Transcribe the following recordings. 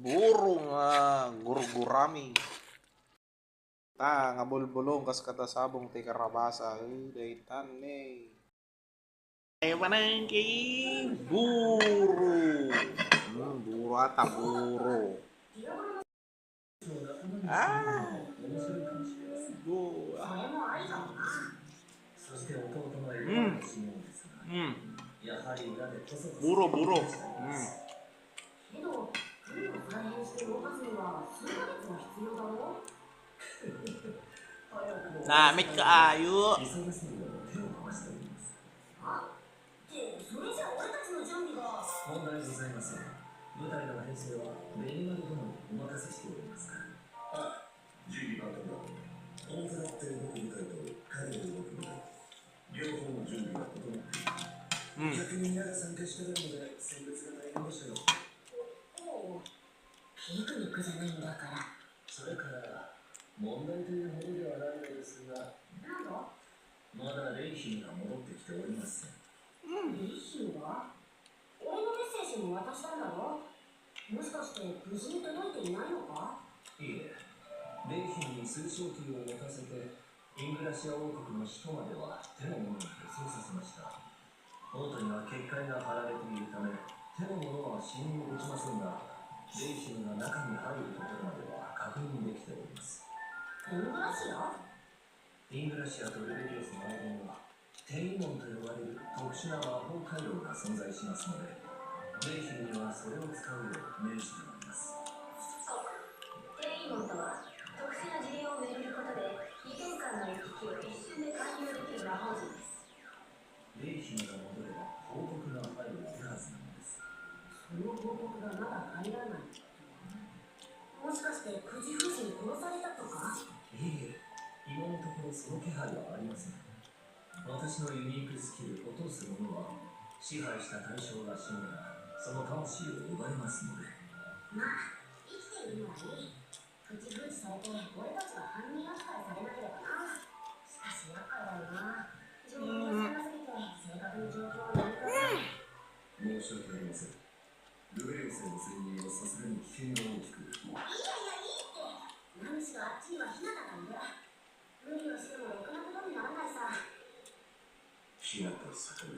burung gurami. Ta ngabulbulong kas kata sabong ti karabasa. Daytan eh. Ay panangki buru. Buru ata buru. Ah. Bu. Buru buru. けど、軍を再編して動かすには数ヶ月は必要だろう Namit kaayo. あってそれじゃ俺たちの準備が問題ございません。部隊の編成はベニマル殿にお任せしておりますから。ああ、準備万端だ。大空って動く部隊と彼の動く部隊、両方の準備が整っている。逆に皆が参加してるので選別が大変でしたよ。ピクニックじゃないんだから。それから問題というほどではないのですが、なんだまだレイヒンが戻ってきておりません。レイヒンが俺のメッセージも渡したんだろもしかして無事に届いていないのかいえ、レイヒンに通信機を持たせてイングラシア王国の首都までは手の者に輸送させました。ボートには結界が張られているため手の者は侵入できませんが、レイヒンが中に入るところまでは確認できております。イングラシアイングラシアとレベリオスの間には転移門と呼ばれる特殊な魔法回路が存在しますので、レイヒンにはそれを使うよう命じております。転移門とは特殊な事例を巡ることで異変感の行き来を一瞬で勧誘できる魔法陣です。レイヒンが戻れば報告が入るはずなのです。その報告がまだ入らない。もしかして九時夫人殺されたとかいいえ、今のところその気配はありません。私のユニークスキルを落とす者は支配した対象が死んだらその魂を奪いますので。まあ、生きているのはいい。口封じされて俺たちが犯人扱いされなければな。しかし厄介だよな。情報が少なすぎて正確に状況を読み取れない。申し訳ありません。ルベリオスへの潜入はさすがに危険が大きく。いいって何しろあっちにはヒナタがいる。無理をしてもろくなことにならないさ。ひなた坂道。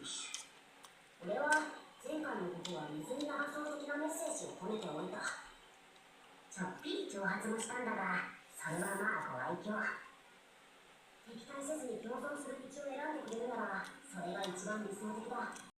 俺は前回のことは水に流そう的なメッセージを込めておいた。ちょっぴり挑発もしたんだが、それはまあご愛嬌。敵対せずに共存する道を選んでくれるならそれが一番理想的だ。